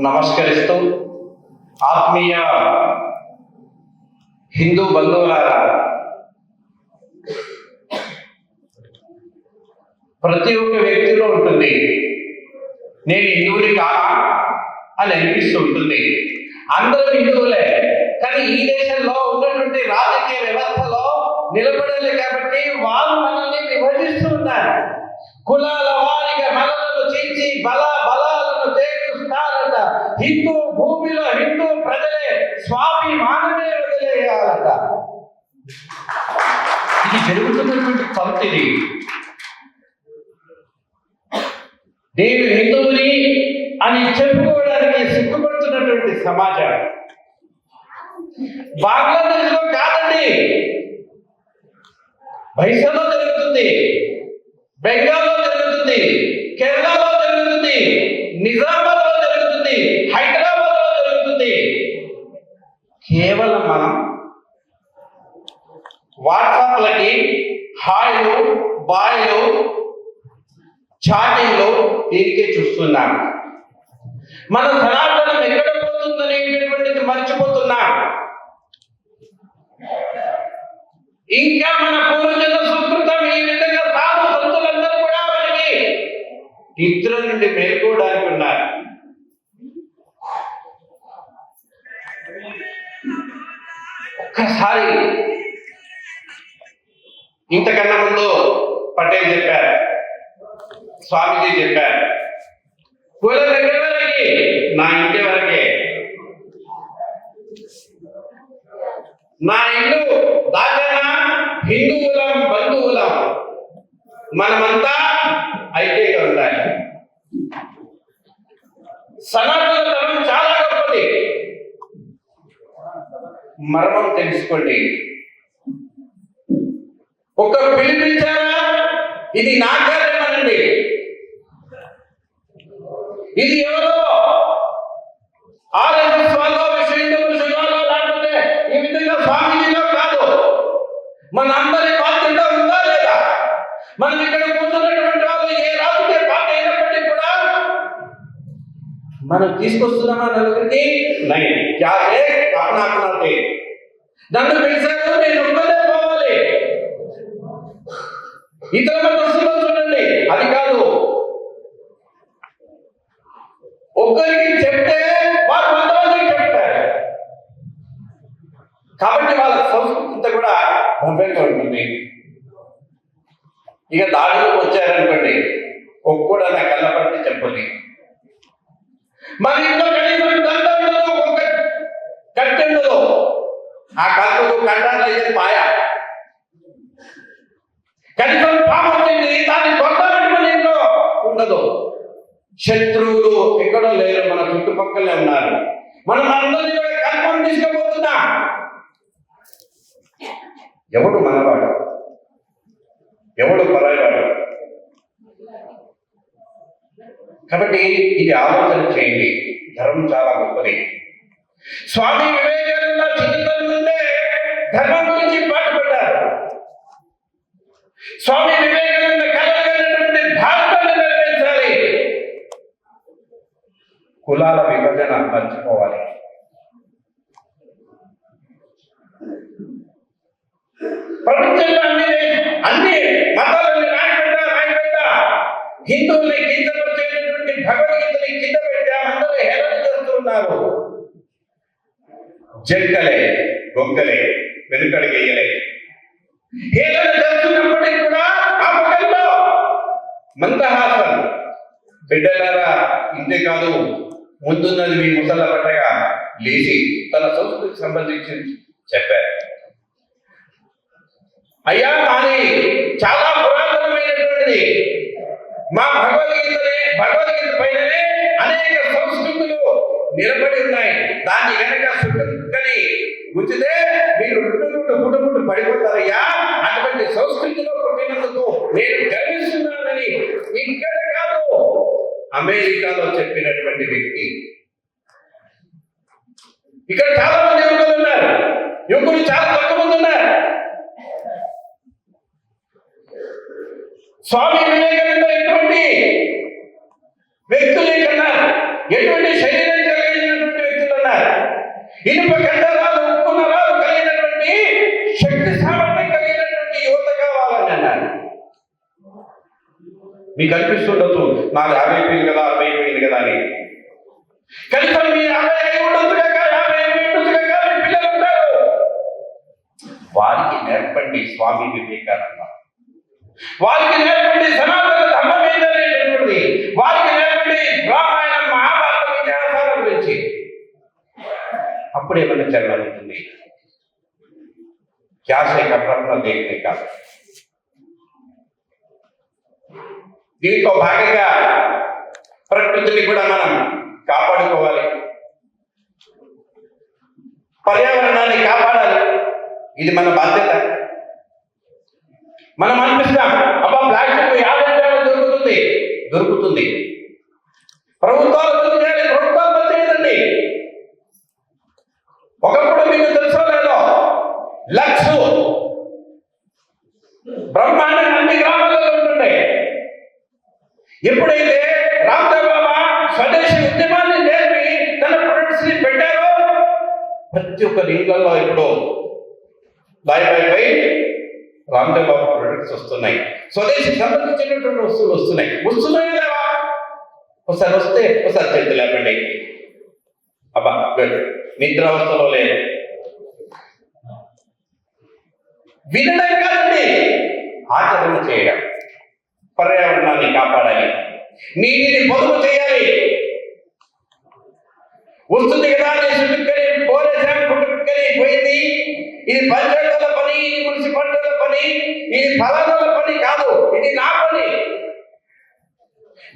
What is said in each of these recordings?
నమస్కరిస్తూ ఆత్మీయ హిందూ బంధువులారా, ప్రతి ఒక్క వ్యక్తిలో ఉంటుంది నేను హిందువుని కాదా అని అనిపిస్తూ ఉంటుంది. అందరూ హిందువులే, కానీ ఈ దేశంలో ఉన్నటువంటి రాజకీయ వ్యవస్థలో నిలబడాలి కాబట్టి వాళ్ళు మనల్ని విభజిస్తూ ఉన్నారు. కులాల వారిగా మనలను చీల్చి బలాలను తేలుస్తారట. హిందూ భూమిలో హిందూ ప్రజలే స్వాభిమానమే వదిలేయాలట. ఇది జరుగుతున్నటువంటి పంక్తిని నేను హిందువుని అని చెప్పుకోవడానికి సిగ్గుపడుతున్నటువంటి సమాజం. బంగ్లాదేశ్లో కాదండి, బైసాలో జరుగుతుంది, బెంగాల్లో జరుగుతుంది, కేరళలో జరుగుతుంది, నిజామాబాద్లో జరుగుతుంది, హైదరాబాద్లో జరుగుతుంది. కేవలం మనం వాట్సాప్లకి హాయ్లు బాయ్లు చాటింగ్లు దీనికే చూస్తున్నాం. మన సనాతనం ఎక్కడ పోతుందనేటువంటిది మర్చిపోతున్నాం. ఇంకా మన పూర్వజన సుకృతం ఈ విధంగా సాధు సంతులందరూ కూడా మనకి నిద్ర నుండి మేల్కోవడానికి ఉన్నారు. ఒక్కసారి ఇంతకన్నా ముందు పటేల్ చెప్పారు, స్వామీజీ చెప్పారు, కులం దగ్గర వరకి నా ఇంటి వరకే, నా ఇల్లు దాకా హిందువులం బంధువులం, మనమంతా ఐక్యంగా ఉండాలి. సనాతన ధర్మం చాలా గొప్పది. మర్మం తెలుసుకోండి. ఒక పిలిపించారా, ఇది నా కార్యమనండి, ఇది ఎవరో ఆర్ఎస్ఎస్ వాళ్ళు విశ్వ హిందూ పరిషత్ వాళ్ళు లేకపోతే ఈ విధంగా స్వామీజీలో కాదు. మన అందరి బాధ్యత ఉందా లేదా? మనం ఇక్కడ కూర్చున్నటువంటి వాళ్ళు ఏ రాజకీయ పార్టీ అయినప్పటికీ కూడా మనం తీసుకొస్తున్నామా నలుగురికి? అపనాపనాదే నన్ను పిలిచారు, నేను ఒక్కదే పోవాలి. ఇతర మతస్థులు చూడండి, అది కాదు. ఒక్కరికి చెప్తే వారు కొంతమందికి చెప్తారు. కాబట్టి వాళ్ళ సంస్కృతి కూడా భవ్యంగా ఉంటుంది. ఇక దాడిలోకి వచ్చారనుకోండి, ఒక్కడు నా కళ్ళపడితే చెప్పండి. మన ఇంట్లో కనీసం దండ ఉండదు, ఒక కట్టె ఉండదు. ఆ కళ్ళకు కంటాలు అయితే పాయ. కనీసం పాము వచ్చింది, దాన్ని కొట్టాలంటే ఇంట్లో ఉండదు. శత్రువులు ఎక్కడో లేరు, మన చుట్టుపక్కలే ఉన్నారు. మనం అందరినీ కూడా కన్ఫర్మ్ తీసుకుపోతున్నా. ఎవడు మనవాడు, ఎవడు పరాయవాడు? కాబట్టి ఇది ఆలోచన చేయండి. ధర్మం చాలా గొప్పది. స్వామి వివేకానంద చిన్నతనం నుండే ధర్మం గురించి పాటుపడ్డారు. స్వామి వివేకానంద కలగలిగినటువంటి భారతాన్ని నిర్మించాలి. కులాల విభజన మర్చిపోవాలి. ప్రపంచంలో అన్ని మతాలని రాయబడ్డా హిందువుల్ని కిందపరిచేటువంటి భగవద్గీతని కింద పెట్టి అందరూ హేళన చేస్తూ ఉన్నారు. జంకలే గొంకలే వెనుకడిగేయలే హేళన చేస్తున్నప్పటికీ కూడా ఆ ముఖంలో మందహాసం. బిడ్డలారా, ఇంతే కాదు, ముందున్నది మీ ముసళ్ళ పట్టగా లేచి తన సంస్కృతికి సంబంధించి చెప్పారు. అయ్యా, మాది చాలా పురాతనమైనటువంటిది. మా భగవద్గీత పైననే అనేక సంస్కృతులు నిలబడి ఉన్నాయి. దాన్ని కనుక సుట్టుకని ఉంచితే మీరు పుట్టుకుంటూ పడిపోతారయ్యా. అటువంటి సంస్కృతిలో పుట్టినందుకు నేను గర్విస్తున్నానని ఇక్కడ కాదు, అమెరికాలో చెప్పినటువంటి వ్యక్తి. ఇక్కడ చాలా మంది యువకులు ఉన్నారు, యువకులు చాలా తక్కువ మంది ఉన్నారు. స్వామి వివేకానంద ఎటువంటి వ్యక్తులు కన్నా ఎటువంటి శరీరం కలిగినటువంటి వ్యక్తులు ఉన్నారు. ఇనుప కండరాలు, ఉప్పు నరాలు కలిగినటువంటి శక్తి సామర్థ్యం కలిగినటువంటి యువత కావాలని అన్నారు. మీకు అనిపిస్తుండొచ్చు నాకు 50 అయిపోయింది కదా, 60 అయిపోయింది కదా అని. కనీసం మీ 50 ఉండొచ్చు కాక, 50 ఉండొచ్చు కాక మీ పిల్లలు ఉంటారు. వారికి నేర్పండి స్వామి వివేకానంద, వారికి నేర్పండి సనాతన ధర్మం ఏంటనేటువంటిది, వారికి నేర్పండి రామాయణం మహాభారతం ఇతిహాసాల గురించి. అప్పుడే మన చర్యలు ఉంటుంది. క్యాసే కట్ట దేనికే కాదు. దీంతో భాగంగా ప్రకృతిని కూడా మనం కాపాడుకోవాలి, పర్యావరణాన్ని కాపాడాలి. ఇది మన బాధ్యత. మనం అనిపిస్తాం అబ్బా ప్లాస్టిక్ 50 రూపాయలు దొరుకుతుంది. ప్రభుత్వాలు బంద్ చేయాలి, ప్రభుత్వాలు బంద్ చేయదండి. ఒకప్పుడు మీకు తెలుసో లేదో లక్స్ బ్రహ్మాండంగా అన్ని గ్రామాలలో ఉంటుండే. ఎప్పుడైతే రామ్దేవ్ బాబా స్వదేశీ ఉద్యమాన్ని నేర్పి తన ప్రొడక్ట్స్ ని పెట్టారో ప్రతి ఒక్క లింగంలో ఇప్పుడు రామ్దేవ్ బాబా ప్రొడక్ట్స్ వస్తున్నాయి. స్వదేశీ సంబంధించినటువంటి వస్తువులు వస్తున్నాయి లేవా? ఒకసారి వస్తే ఒకసారి చేతులు లేపండి. అబ్బా నిద్రావస్థలో లేదు. వినడం కాదండి, ఆచరణ చేయడం. పర్యావరణాన్ని కాపాడాలి, నీటిని పొదుపు చేయాలి. వస్తుంది కదా చుట్టుకొని పోలేసాం, పుట్టుకొని పోయింది. ఇది పంచాయతీల పని, ఇది మున్సిపాలిటీల పని, ఇది ఫలానాల పని కాదు, ఇది నా పని.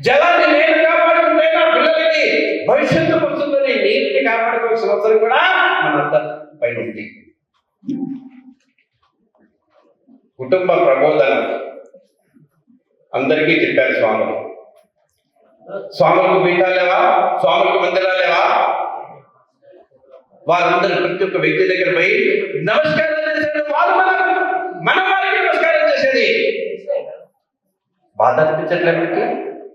జలాన్ని నేను కాపాడుకుంటే నా పిల్లలకి భవిష్యత్తు వస్తుందని నీటిని కాపాడుకోవాల్సిన అవసరం కూడా మనందరి పైన ఉంది. కుటుంబ ప్రబోధన అందరికీ చెప్పారు స్వాములు. స్వాములకు పీఠాలు లేవా? స్వాములకు మందిరాలు లేవా? వారందరూ ప్రతి ఒక్క వ్యక్తి దగ్గర పోయి నమస్కారం చేసేది. వారు మన వారికి నమస్కారం చేసేది. బాధ అనిపించట్లేదండి.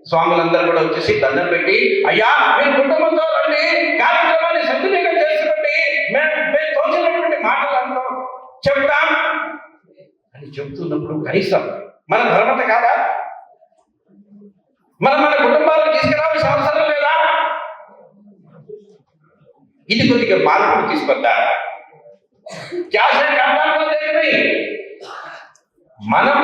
స్వాములందరూ కూడా వచ్చేసి దండం పెట్టి, అయ్యా మీరు కుటుంబంతో రండి, కార్యక్రమాన్ని సద్వినియోగం చేసుకోండి, మేము తోచినటువంటి మాటలు అంటూ చెప్తాం అని చెప్తున్నప్పుడు కనీసం మన ధర్మత కాదా? మన కుటుంబాలను తీసుకురావాల్సిన అవసరం లేదా? ఇది కొద్దిగా మార్పులు తీసుకొద్దా? మనం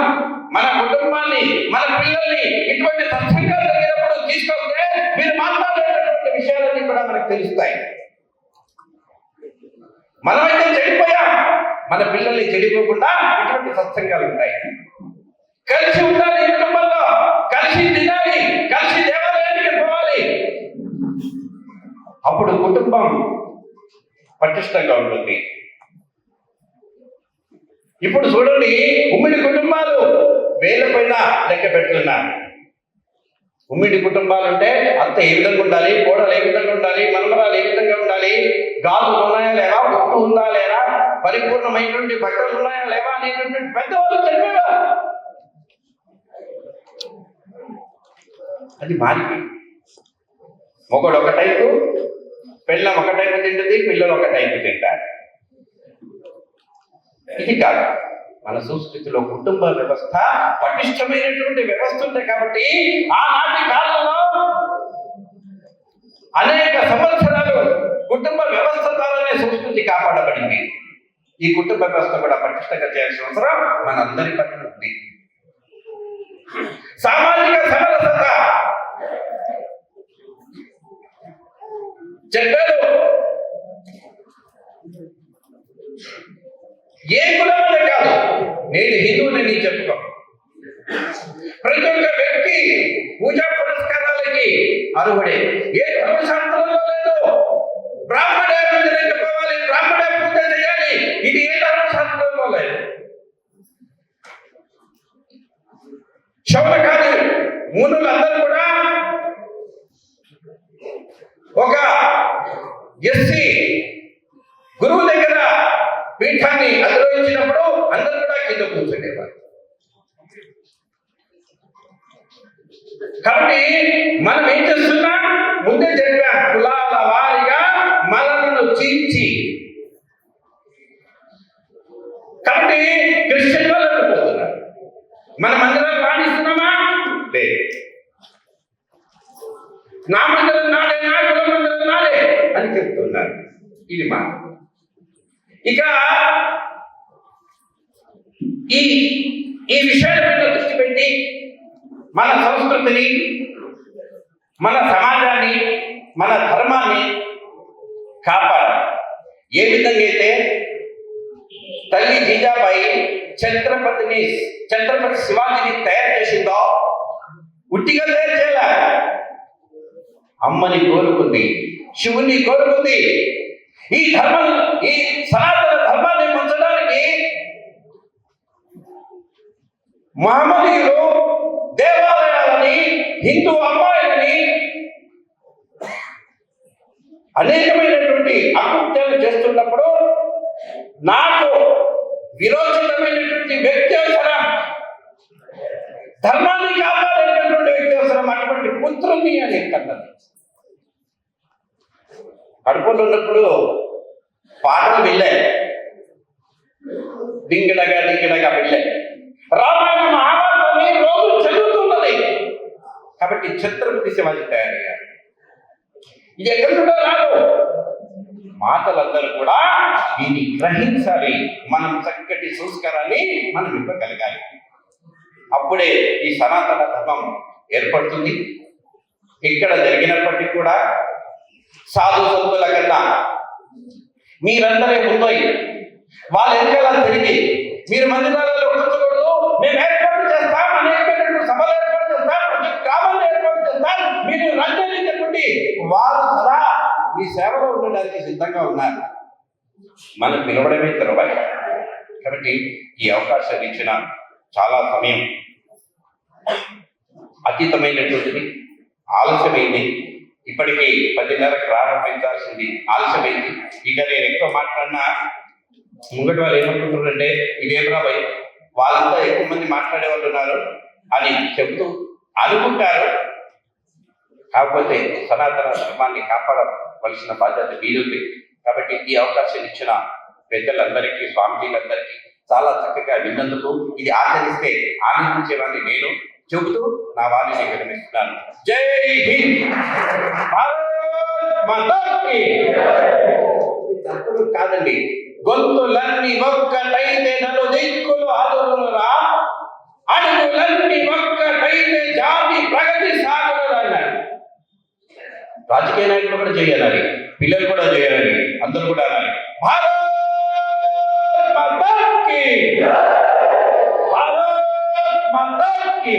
మన కుటుంబాన్ని, మన పిల్లల్ని ఇటువంటి సత్సంగాలు జరిగినప్పుడు తీసుకొస్తే మీరు మాట్లాడేటటువంటి విషయాలన్నీ కూడా మనకు తెలుస్తాయి. మనమైతే చెడిపోయాం, మన పిల్లల్ని చెడిపోకుండా ఇటువంటి సత్సంగాలు ఉంటాయి. కలిసి ఉండాలి, కుటుంబంలో కలిసి తినాలి, కలిసి దేవాలయానికి పోవాలి. అప్పుడు కుటుంబం పటిష్టంగా ఉంటుంది. ఇప్పుడు చూడండి, ఉమ్మడి కుటుంబాలు వేల పైన లెక్క పెడుతున్నారు. ఉమ్మడి కుటుంబాలు అంటే అత్త ఏ విధంగా ఉండాలి, కోడలు ఏ విధంగా ఉండాలి, మనమరాలు ఏ విధంగా ఉండాలి, గాజులు ఉన్నాయా లేవా, ఉప్పు ఉందా లేదా, పరిపూర్ణమైనటువంటి బట్టలు ఉన్నాయా లేవా అనేటువంటి పెద్దవాళ్ళు చెప్పేవారు. అది మారిపోయింది. మొగడు ఒక టైపు, పిల్లం ఒక టైపు తింటుంది, పిల్లలు ఒక టైపు తింటారు. ఇది కాదు మన సంస్కృతిలో. కుటుంబ వ్యవస్థ పటిష్టమైనటువంటి వ్యవస్థ ఉంది కాబట్టి ఆనాటి కాలంలో అనేక సంవత్సరాలు కుటుంబ వ్యవస్థ ద్వారానే సంస్కృతి కాపాడబడింది. ఈ కుటుంబ వ్యవస్థ కూడా పటిష్టంగా చేయాల్సిన అవసరం మనందరి పట్ల ఉంది. సామాజిక సమరసత చెప్పారు. ఏ కులమనే కాదు, నేను హిందువుని చెప్పుకో. ప్రతి ఒక్క వ్యక్తి పూజా పురస్కారాలకి అర్హుడే. ఏ ధర్మశాస్త్రంలో లేదు బ్రాహ్మడే పోవాలి, బ్రాహ్మడే పూజ చేయాలి, ఇది ఏ ధర్మశాస్త్రంలో లేదు. శౌనకాది మునులందరూ కూడా ఒక ఎస్సీ గురువు దగ్గర పీఠాన్ని అధిరోహించినప్పుడు అందరూ కూడా కింద కూర్చునేవారు. కాబట్టి మనం ఏం చేస్తున్నాం, ముందే చెప్పాం, ఉదయించి, కాబట్టి క్రిస్టియన్ వాళ్ళు పోతున్నారు. మన మందిరాలు రాణిస్తున్నామా? లేదు. నా మందిరం నాడే, నా కుల మందిరం నాడే అని చెప్తున్నారు. ఇది మాట. ఇక ఈ విషయాల మీద దృష్టి పెట్టి మన సంస్కృతిని, మన సమాజాన్ని, మన ధర్మాన్ని కాపాడాలి. ఏ విధంగా అయితే తల్లి జీజాబాయి ఛత్రపతి శివాజీని తయారు చేసిందో, ఉట్టిగా తయారు చేయాల. అమ్మని కోరుకుంది, శివుని కోరుకుంది. ఈ సనాతన ధర్మాన్ని ఉంచడానికి మహమ్మదీయులు దేవాలయాలని, హిందూ అమ్మాయిలని అనేకమైనటువంటి అకృత్యాలు చేస్తున్నప్పుడు నాకు విరోచితమైనటువంటి వ్యక్తి అవసరం, ధర్మాన్ని కాపాడేటటువంటి వ్యక్తి అవసరం. అటువంటి పుత్రుని అని కన్నది. కడుపులో ఉన్నప్పుడు పాటలు వెళ్ళాయి, డింగిడగా వెళ్ళాయి. రామాయణ మహాభారతాన్ని రోజు చదువుతున్నది. కాబట్టి ఛత్రపతి శివాజీ తయారయ్యారు. ఇది ఎక్కడి నుండో రాదు. మాటలందరూ కూడా దీన్ని గ్రహించాలి. మనం చక్కటి సంస్కారాన్ని మనం ఇవ్వగలగాలి. అప్పుడే ఈ సనాతన ధర్మం ఏర్పడుతుంది. ఇక్కడ జరిగినప్పటికీ కూడా సాధు సంతుల కన్నా మీరందరే ముందోయి వాళ్ళ వెనకాల తిరిగి మీరు మందిరాలలో కూర్చోకూడదు, మేము ఏర్పాటు చేస్తాం, అనేకమైనటువంటి సభలు ఏర్పాటు చేస్తాం, ప్రతి గ్రామాల్లో ఏర్పాటు చేస్తాం, మీరు రండి చెప్పండి. వారు సదా మీ సేవలో ఉండడానికి సిద్ధంగా ఉన్నారు. మనం పిలవడమే తెరవాలి. కాబట్టి ఈ అవకాశం ఇచ్చిన చాలా సమయం అతీతమైనటువంటిది, ఆలస్యమైంది. ఇప్పటికీ 10:30 ప్రారంభించాల్సింది ఆలస్యమైంది. ఇక నేను ఎక్కువ మాట్లాడినా ముంగటి వాళ్ళు ఏమనుకుంటున్నారంటే ఇదేమరా భయ్, వాళ్ళంతా ఎక్కువ మంది మాట్లాడే వాళ్ళు ఉన్నారు అని చెబుతూ అనుకుంటారు. కాకపోతే సనాతన ధర్మాన్ని కాపాడవలసిన బాధ్యత మీరుంది. కాబట్టి ఈ అవకాశం ఇచ్చిన పెద్దలందరికీ, స్వామిజీలందరికీ చాలా చక్కగా విన్నందుకు, ఇది ఆచరిస్తే ఆనందించేవాడిని నేను చెబుతూ నా వాణిని విరమిస్తున్నాను. జై హింద్. భారత్ మాతా కీ తప్పుడు కాదండి. గొంతులన్నీ ఒక్కటైతే నలు దిక్కులు ఆదురునురా, అడుగులన్నీ ఒక్కటైతే జాతి ప్రగతి సాగునురా అన్నాడు. రాజకీయ నాయకులు కూడా చేయాలి, పిల్లలు కూడా చేయాలి, అందరూ కూడా అనాలి భారత్ మాతా కీ, భారత్ మాతా కీ.